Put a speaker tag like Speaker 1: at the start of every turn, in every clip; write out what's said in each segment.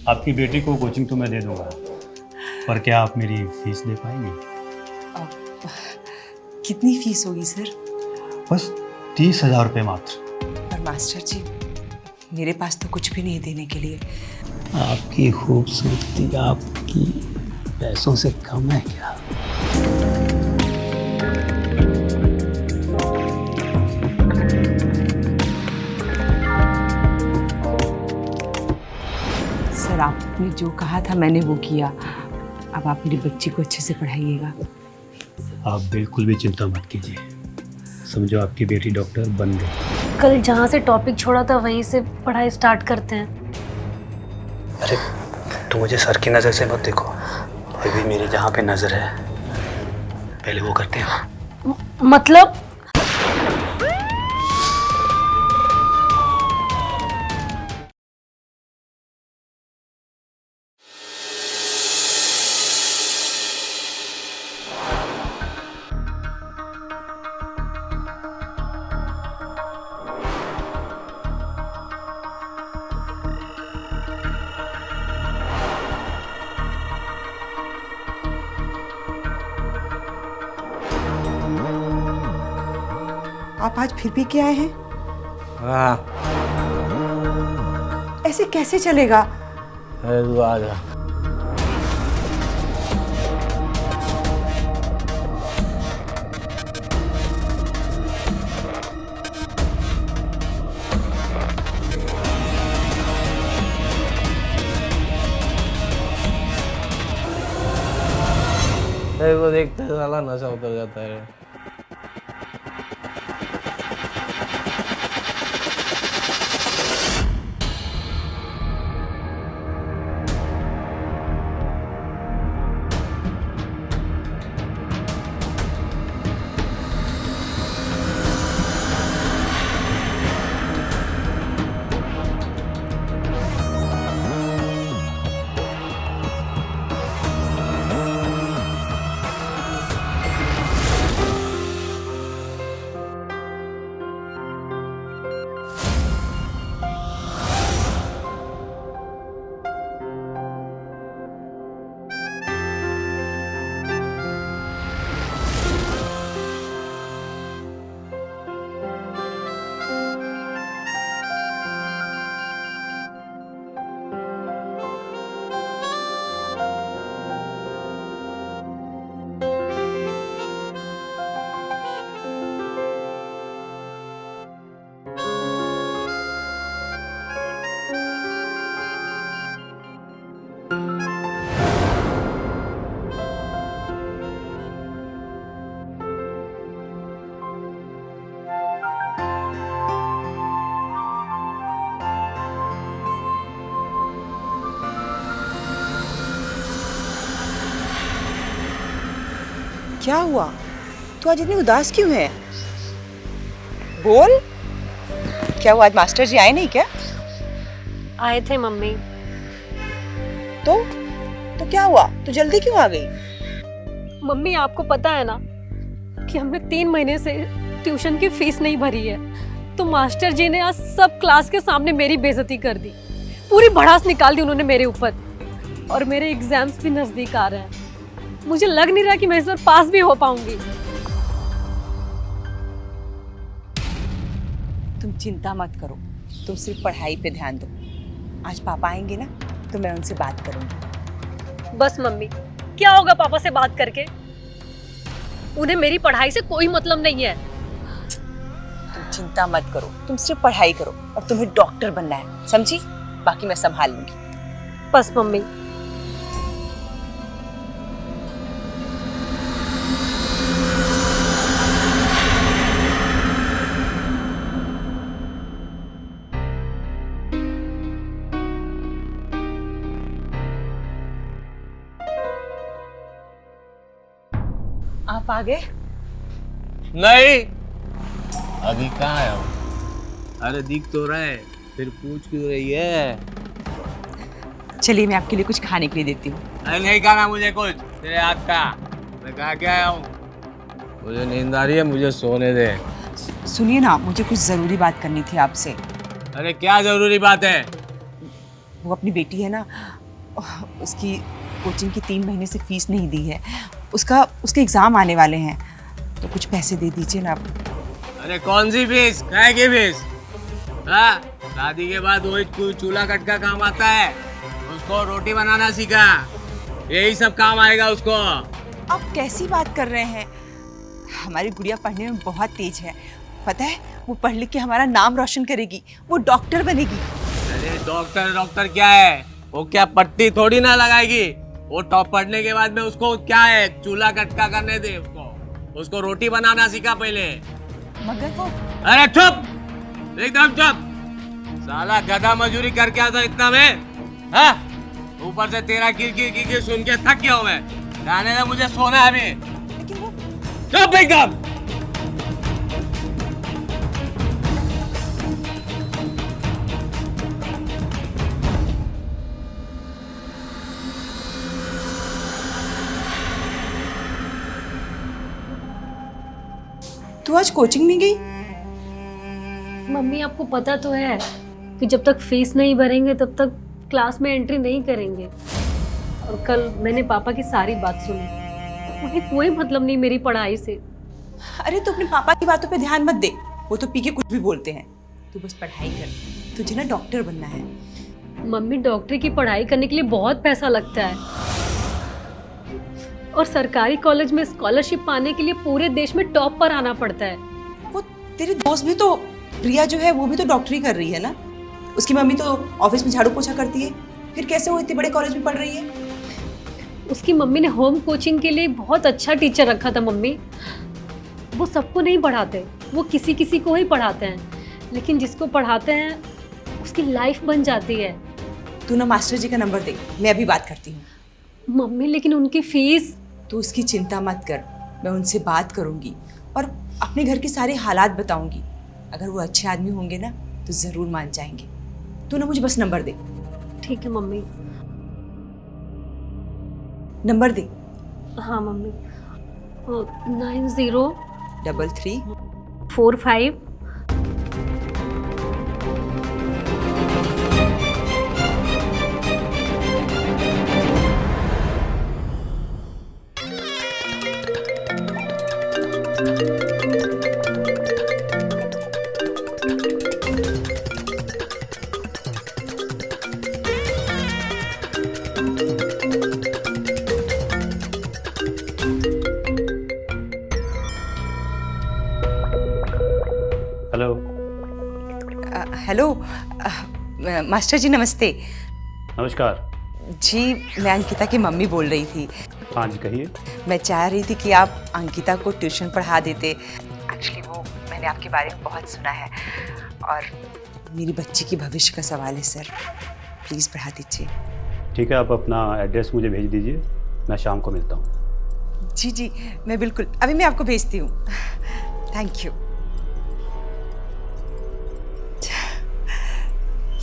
Speaker 1: आपकी बेटी को कोचिंग तो मैं दे दूंगा, पर क्या आप मेरी फीस दे पाएंगे?
Speaker 2: कितनी फीस होगी सर?
Speaker 1: बस 30,000 रुपये मात्र।
Speaker 2: पर मास्टर जी, मेरे पास तो कुछ भी नहीं देने के लिए।
Speaker 1: आपकी खूबसूरती आपकी पैसों से कम है क्या?
Speaker 2: सर, आपने जो कहा था मैंने वो किया। अब आप मेरी बच्ची को अच्छे से पढ़ाइएगा।
Speaker 1: आप बिल्कुल भी चिंता मत कीजिए, समझो आपकी बेटी डॉक्टर बन गई।
Speaker 3: कल जहाँ से टॉपिक छोड़ा था वहीं से पढ़ाई स्टार्ट करते हैं।
Speaker 1: अरे तू मुझे सर की नज़र से मत देखो, अभी मेरी जहाँ पे नज़र है पहले वो करते हैं।
Speaker 3: मतलब
Speaker 2: आप आज फिर भी क्या आए हैं?
Speaker 4: हाँ,
Speaker 2: ऐसे कैसे चलेगा?
Speaker 4: अरे तू आ जा। अरे वो देखते साला नशा उतर जाता है।
Speaker 2: क्या हुआ? तू आज इतनी उदास क्यों है? बोल, क्या हुआ? आज मास्टर जी आए नहीं क्या?
Speaker 3: आए थे मम्मी।
Speaker 2: तो क्या हुआ? तू जल्दी क्यों आ गई?
Speaker 3: मम्मी आपको पता है ना कि हमने 3 महीने से ट्यूशन की फीस नहीं भरी है, तो मास्टर जी ने आज सब क्लास के सामने मेरी बेइज्जती कर दी। पूरी भड़ास निकाल दी उन्होंने मेरे ऊपर, और मेरे एग्जाम्स भी नजदीक आ रहे हैं। मुझे लग नहीं रहा कि मैं इस बार पास भी हो पाऊंगी।
Speaker 2: तुम चिंता मत करो, तुम सिर्फ पढ़ाई पे ध्यान दो। आज पापा आएंगे ना, तो मैं उनसे बात करूंगी।
Speaker 3: बस मम्मी, क्या होगा पापा से बात करके? उन्हें मेरी पढ़ाई से कोई मतलब नहीं है।
Speaker 2: तुम चिंता मत करो, तुम सिर्फ पढ़ाई करो, और तुम्हें डॉक्टर बनना है, समझी? बाकी मैं संभाल लूंगी।
Speaker 3: बस मम्मी।
Speaker 2: आप आ गए?
Speaker 4: नहीं, अभी कहाँ आया हूँ? अरे दिख तो रहा है, फिर पूछ क्यों रही है?
Speaker 2: चलिए मैं आपके लिए कुछ खाने के लिए देती हूँ।
Speaker 4: अरे नहीं खाना मुझे कुछ तेरे हाथ का। मैं कहाँ क्या आया हूँ? मुझे नींद आ रही है, मुझे सोने दे।
Speaker 2: सुनिए ना, मुझे कुछ जरूरी बात करनी थी आपसे।
Speaker 4: अरे क्या जरूरी बात है?
Speaker 2: वो अपनी बेटी है ना, उसकी कोचिंग की 3 महीने से फीस नहीं दी है। उसके एग्ज़ाम आने वाले हैं, तो कुछ पैसे दे दीजिए ना आप।
Speaker 4: अरे कौन सी फीस, काय की फीस? हाँ, शादी के बाद वही चूल्हा कट का काम आता है, उसको रोटी बनाना सीखा, यही सब काम आएगा उसको।
Speaker 2: आप कैसी बात कर रहे हैं? हमारी गुड़िया पढ़ने में बहुत तेज है, पता है? वो पढ़ लिख के हमारा नाम रोशन करेगी, वो डॉक्टर बनेगी।
Speaker 4: अरे डॉक्टर क्या है? वो क्या पट्टी थोड़ी ना लगाएगी? वो टॉप पढ़ने के बाद में उसको क्या है, चूल्हा कटका करने दे उसको रोटी बनाना सीखा पहले।
Speaker 2: मगर वो
Speaker 4: अरे चुप, एकदम चुप। साला गधा मजूरी करके आता इतना में, हाँ? ऊपर से तेरा किर सुन के थक गया हूँ मैं। जाने दे, मुझे सोना है अभी।
Speaker 2: लेकिन वो
Speaker 4: चुप एकदम।
Speaker 2: तू आज कोचिंग नहीं गई?
Speaker 3: मम्मी आपको पता तो है कि जब तक फीस नहीं भरेंगे तब तक क्लास में एंट्री नहीं करेंगे। और कल मैंने पापा की सारी बात सुनी, उन्हें कोई मतलब नहीं मेरी पढ़ाई से।
Speaker 2: अरे तू अपने पापा की बातों पे ध्यान मत दे, वो तो पी के कुछ भी बोलते हैं। तू बस पढ़ाई कर, तुझे ना डॉक्टर बनना है।
Speaker 3: मम्मी डॉक्टरी की पढ़ाई करने के लिए बहुत पैसा लगता है, और सरकारी कॉलेज में स्कॉलरशिप पाने के लिए पूरे देश में टॉप पर आना पड़ता है।
Speaker 2: वो तेरी दोस्त भी तो, प्रिया जो है, वो भी तो डॉक्टरी कर रही है ना। उसकी मम्मी तो ऑफिस में झाड़ू पोछा करती है, फिर कैसे वो इतने बड़े कॉलेज में पढ़ रही है?
Speaker 3: उसकी मम्मी ने होम कोचिंग के लिए बहुत अच्छा टीचर रखा था। मम्मी वो सबको नहीं पढ़ाते, वो किसी किसी को ही पढ़ाते हैं, लेकिन जिसको पढ़ाते हैं उसकी लाइफ बन जाती है।
Speaker 2: तू ना मास्टर जी का नंबर दे, मैं अभी बात करती हूँ।
Speaker 3: मम्मी लेकिन उनकी फीस।
Speaker 2: तू उसकी चिंता मत कर, मैं उनसे बात करूँगी और अपने घर के सारे हालात बताऊँगी। अगर वो अच्छे आदमी होंगे ना तो ज़रूर मान जाएंगे। तू ना मुझे बस नंबर दे।
Speaker 3: ठीक है मम्मी।
Speaker 2: नंबर दे।
Speaker 3: हाँ मम्मी। 90
Speaker 2: 33
Speaker 3: 45
Speaker 1: हेलो।
Speaker 2: हेलो मास्टर जी, नमस्ते।
Speaker 1: नमस्कार।
Speaker 2: जी मैं अंकिता की मम्मी बोल रही थी।
Speaker 1: हाँ जी, कहिए।
Speaker 2: मैं चाह रही थी कि आप अंकिता को ट्यूशन पढ़ा देते। एक्चुअली वो मैंने आपके बारे में बहुत सुना है और मेरी बच्ची की भविष्य का सवाल है सर, प्लीज़ पढ़ा दीजिए।
Speaker 1: ठीक है, आप अपना एड्रेस मुझे भेज दीजिए, मैं शाम को मिलता हूँ।
Speaker 2: जी जी मैं बिल्कुल, अभी मैं आपको भेजती हूँ। Thank you.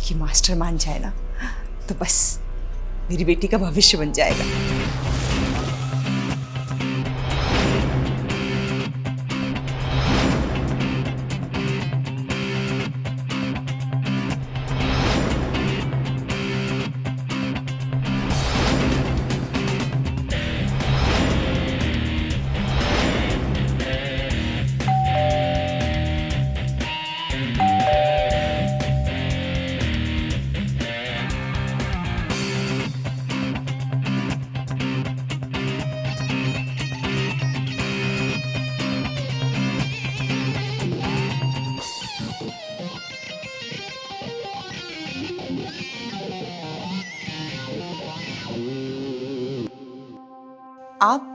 Speaker 2: कि मास्टर मान जाए ना तो बस मेरी बेटी का भविष्य बन जाएगा। आप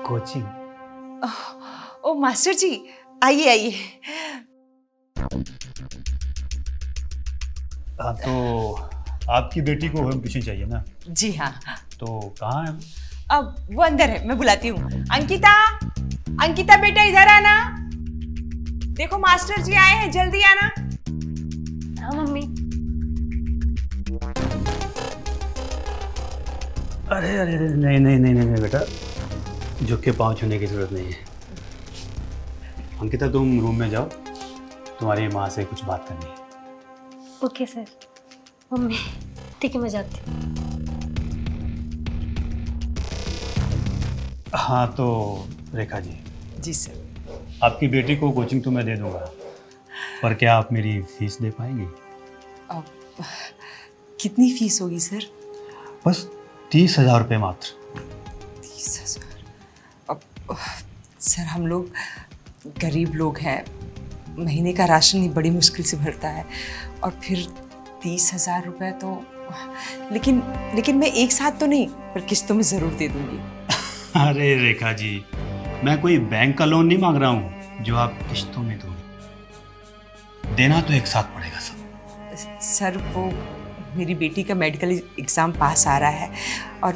Speaker 1: कोचिंग?
Speaker 2: ओ मास्टर जी, आइए आइए।
Speaker 1: हाँ, तो आपकी बेटी को होम ट्यूशन चाहिए ना?
Speaker 2: जी हाँ।
Speaker 1: तो कहाँ है?
Speaker 2: अब वो अंदर है, मैं बुलाती हूँ। अंकिता, अंकिता बेटा इधर आना। देखो मास्टर जी आए हैं, जल्दी आना।
Speaker 3: हाँ मम्मी।
Speaker 1: अरे अरे अरे, नहीं नहीं नहीं नहीं बेटा, झुक के पाँव छूने की जरूरत नहीं है। अंकिता तुम रूम में जाओ, तुम्हारी माँ से कुछ बात करनी है।
Speaker 3: Okay sir. मम्मी ठीक है, मैं जाती हूँ।
Speaker 1: हाँ तो रेखा जी,
Speaker 2: जी सर।
Speaker 1: आपकी बेटी को कोचिंग तो मैं दे दूंगा, पर क्या आप मेरी फीस दे पाएंगी?
Speaker 2: अब कितनी फीस होगी सर?
Speaker 1: बस 30,000 रुपये मात्र।
Speaker 2: 30,000? अब सर हम लोग गरीब लोग हैं, महीने का राशन ही बड़ी मुश्किल से भरता है, और फिर 30,000 रुपये तो लेकिन मैं एक साथ तो नहीं, पर किस्तों में ज़रूर दे दूंगी।
Speaker 1: अरे रेखा जी, मैं कोई बैंक का लोन नहीं मांग रहा हूँ जो आप किस्तों में दोगे। देना तो एक साथ पड़ेगा सब।
Speaker 2: सर वो मेरी बेटी का मेडिकल एग्ज़ाम पास आ रहा है, और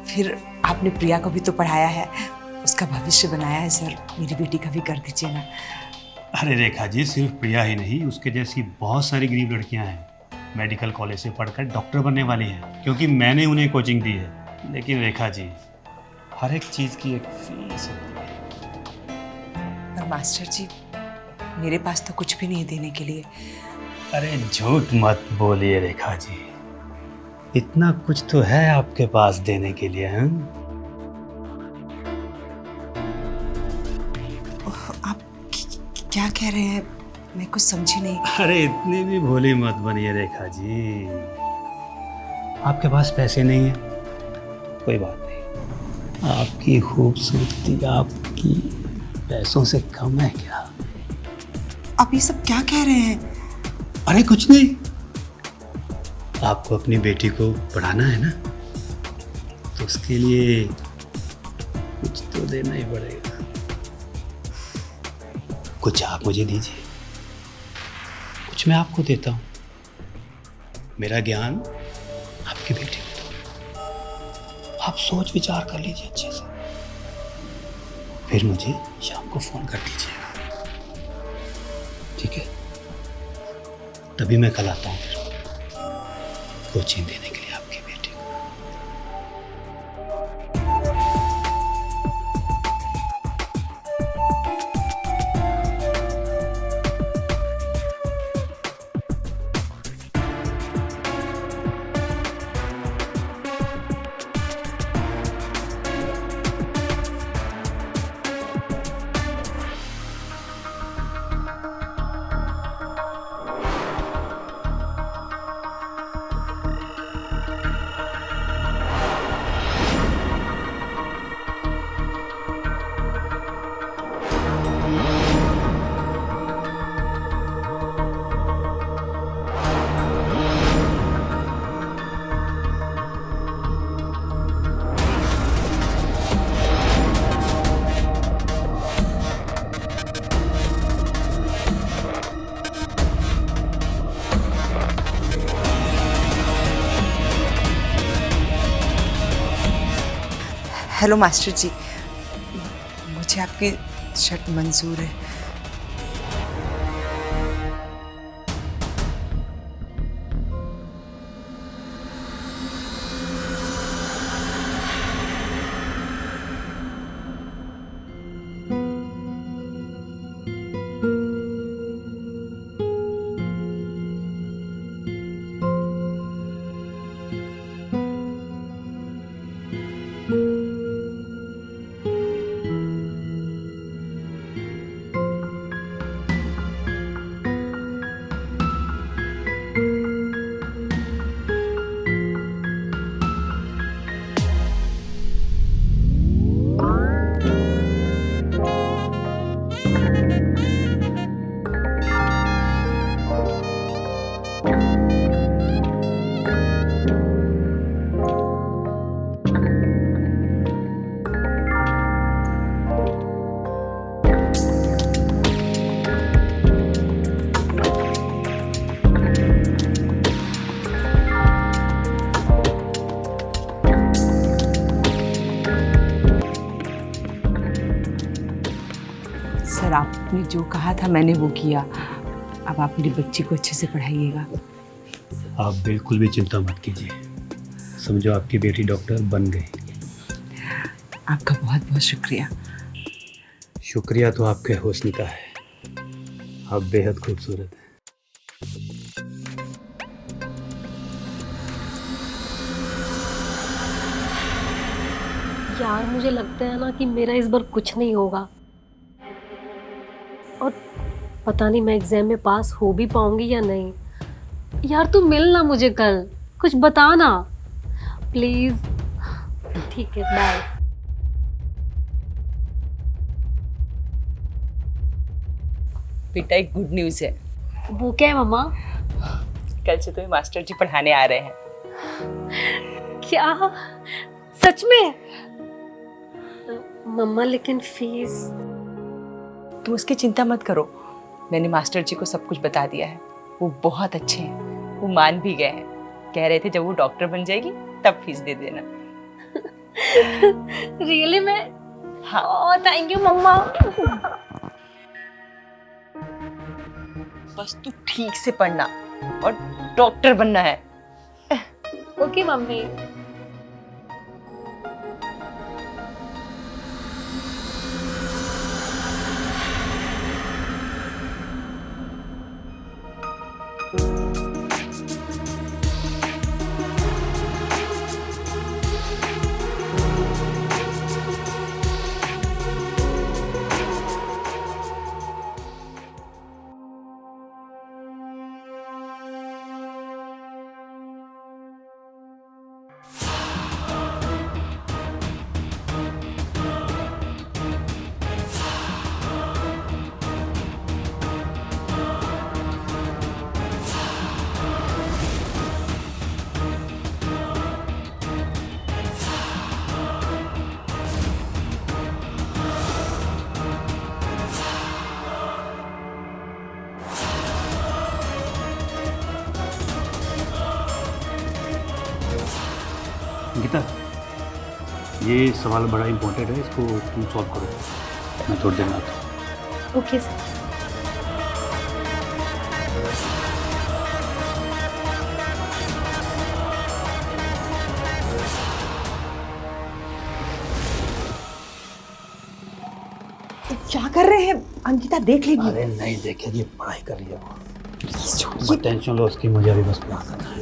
Speaker 2: फिर आपने प्रिया को भी तो पढ़ाया है, उसका भविष्य बनाया है सर, मेरी बेटी का भी कर दीजिए ना।
Speaker 1: अरे रेखा जी, सिर्फ प्रिया ही नहीं, उसके जैसी बहुत सारी गरीब लड़कियां हैं, मेडिकल कॉलेज से पढ़कर डॉक्टर बनने वाली हैं, क्योंकि मैंने उन्हें कोचिंग दी है। लेकिन रेखा जी, हर एक चीज़ की एक फीस होती है।
Speaker 2: पर मास्टर जी, मेरे पास तो कुछ भी नहीं है देने के लिए।
Speaker 1: अरे झूठ मत बोलिए रेखा जी, इतना कुछ तो है आपके पास देने के लिए। हैं?
Speaker 2: आप क्या कह रहे हैं? मैं कुछ समझी नहीं।
Speaker 1: अरे इतनी भी भोली मत बनिए रेखा जी, आपके पास पैसे नहीं है, कोई बात नहीं, आपकी खूबसूरती आपकी पैसों से कम है क्या?
Speaker 2: आप ये सब क्या कह रहे हैं?
Speaker 1: अरे कुछ नहीं, आपको अपनी बेटी को पढ़ाना है ना, तो उसके लिए कुछ तो देना ही पड़ेगा। कुछ आप मुझे दीजिए, कुछ मैं आपको देता हूँ। मेरा ज्ञान आपकी बेटी को दो। आप सोच विचार कर लीजिए अच्छे से, फिर मुझे शाम को फोन कर दीजिएगा, ठीक है? तभी मैं कल आता हूँ फिर कोचिंग देने के लिए आपकी बेटी को।
Speaker 2: हेलो मास्टर जी, मुझे आपकी शर्त मंजूर है। सर आपने जो कहा था मैंने वो किया, अब आप मेरी बच्ची को अच्छे से पढ़ाइएगा।
Speaker 1: आप बिल्कुल भी चिंता मत कीजिए, समझो आपकी बेटी डॉक्टर बन गई।
Speaker 2: आपका बहुत बहुत शुक्रिया।
Speaker 1: शुक्रिया तो आपके हुस्न का है, आप बेहद खूबसूरत हैं।
Speaker 3: यार मुझे लगता है ना कि मेरा इस बार कुछ नहीं होगा, और पता नहीं मैं एग्जाम में पास हो भी पाऊंगी या नहीं। यार तू मिल ना मुझे कल, कुछ बता ना प्लीज। ठीक है, बाय।
Speaker 2: बेटा एक गुड न्यूज़ है,
Speaker 3: वो क्या है मम्मा?
Speaker 2: कल से तुम्हें मास्टर जी पढ़ाने आ रहे हैं।
Speaker 3: क्या सच में? मम्मा लेकिन फीस?
Speaker 2: तुम उसकी चिंता मत करो, मैंने मास्टर जी को सब कुछ बता दिया है। वो बहुत अच्छे हैं, वो मान भी गए हैं। कह रहे थे जब वो डॉक्टर बन जाएगी तब फीस दे देना।
Speaker 3: रियली में?
Speaker 2: हाँ।
Speaker 3: थैंक यू मम्मा।
Speaker 2: बस तू ठीक से पढ़ना और डॉक्टर बनना है।
Speaker 3: Okay mummy.
Speaker 1: गीता, ये सवाल बड़ा इम्पोर्टेंट है, इसको तुम सॉल्व करो, मैं थोड़ी देर में आता हूँ।
Speaker 3: Okay sir.
Speaker 2: क्या कर रहे हैं? अंकिता देख लेगी।
Speaker 1: अरे नहीं देखे, ये पढ़ाई कर लिया वो। टेंशन लो उसकी, मुझे अभी बस प्यार करना है।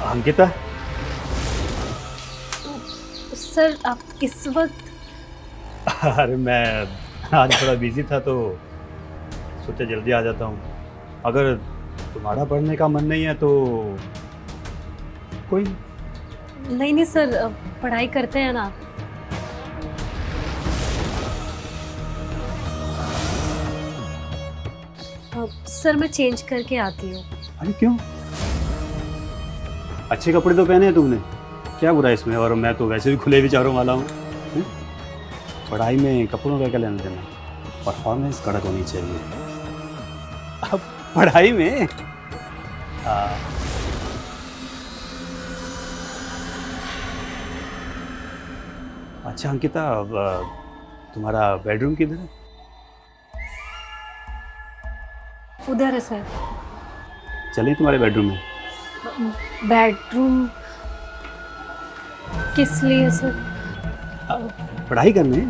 Speaker 1: अंकिता,
Speaker 3: सर आप इस वक्त?
Speaker 1: अरे मैं आज थोड़ा बिजी था तो सोचा जल्दी आ जाता हूँ। अगर तुम्हारा पढ़ने का मन नहीं है तो कोई
Speaker 3: नहीं नहीं सर, पढ़ाई करते हैं ना। सर मैं चेंज करके आती हूँ।
Speaker 1: अरे क्यों? अच्छे कपड़े तो पहने हैं तुमने, क्या बुरा है इसमें? और मैं तो वैसे भी खुले विचारों वाला हूँ। पढ़ाई में कपड़ों का क्या लेना देना? परफॉर्मेंस कड़क होनी चाहिए। अब पढ़ाई में अच्छा अंकिता, अब तुम्हारा बेडरूम किधर है?
Speaker 3: उधर है सर।
Speaker 1: चलिए तुम्हारे बेडरूम में।
Speaker 3: बेडरूम किस लिए सर?
Speaker 1: पढ़ाई करने,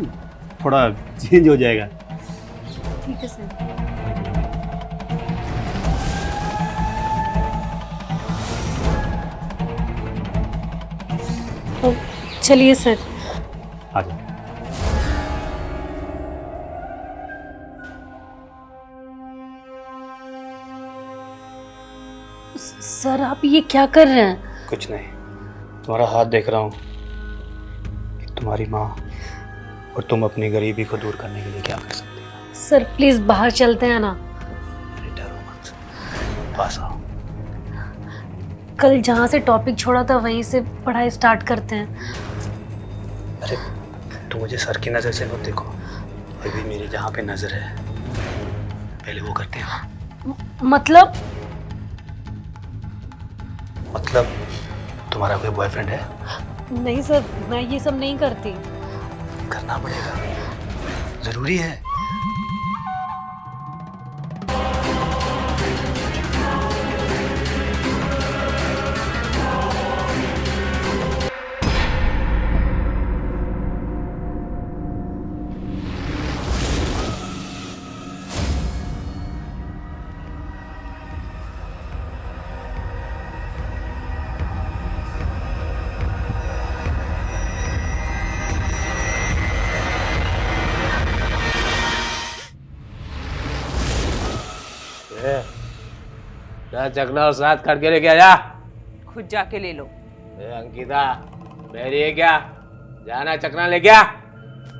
Speaker 1: थोड़ा चेंज हो जाएगा।
Speaker 3: ठीक है सर। चलिए सर।
Speaker 1: आ जाओ।
Speaker 3: सर आप ये क्या कर रहे हैं?
Speaker 1: कुछ नहीं, तुम्हारा हाथ देख रहा हूँ कि तुम्हारी माँ और तुम अपनी गरीबी को दूर करने के लिए क्या कर सकते हो।
Speaker 3: सर प्लीज बाहर चलते हैं ना।
Speaker 1: अरे डरो मत, पास आओ।
Speaker 3: कल जहाँ से टॉपिक छोड़ा था वहीं से पढ़ाई स्टार्ट करते हैं।
Speaker 1: अरे तुम मुझे सर की नज़र से मत देखो, अभी मेरी जहाँ पे नज़र है पहले वो करते हैं।
Speaker 3: मतलब
Speaker 1: तुम्हारा कोई बॉयफ्रेंड है?
Speaker 3: नहीं सर, मैं ये सब नहीं करती।
Speaker 1: करना पड़ेगा, जरूरी है।
Speaker 4: चकना और साथ करके लेके आया।
Speaker 2: खुद जाके ले लो।
Speaker 4: अंकिता मेरी है क्या, जाना चकना ले क्या?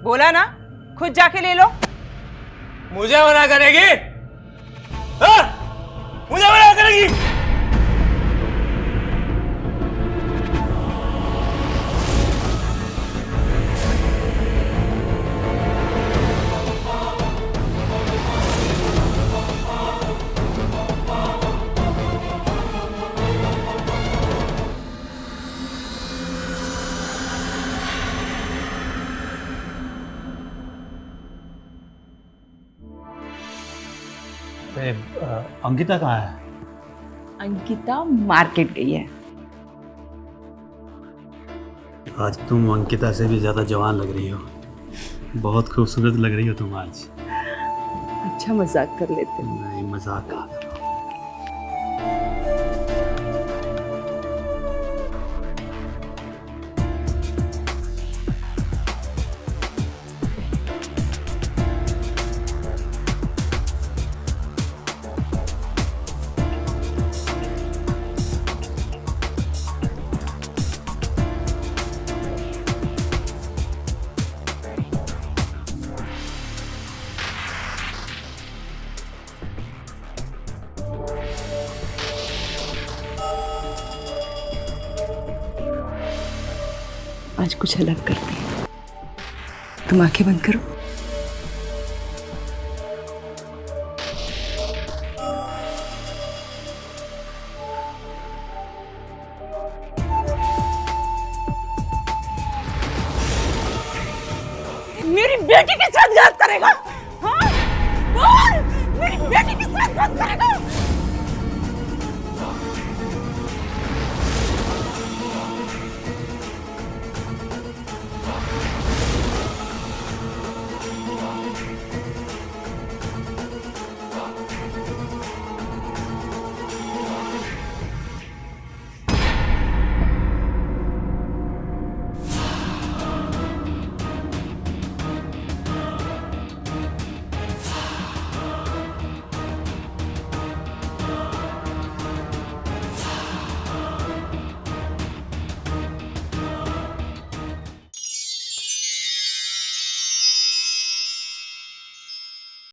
Speaker 2: बोला ना, खुद जाके ले लो।
Speaker 4: मुझे मना करेगी? हाँ? मुझे मना करेगी?
Speaker 1: अंकिता कहाँ है?
Speaker 2: अंकिता मार्केट गई है।
Speaker 1: आज तुम अंकिता से भी ज्यादा जवान लग रही हो, बहुत खूबसूरत लग रही हो तुम आज।
Speaker 2: अच्छा मजाक कर लेते हैं।
Speaker 1: नहीं, मजाक कहाँ कर रहा हूँ।
Speaker 2: आज कुछ अलग करते हैं। तुम आंखें बंद करो। मेरी बेटी के साथ गलत करेगा? हाँ? बोल, मेरी बेटी के साथ गलत करेगा?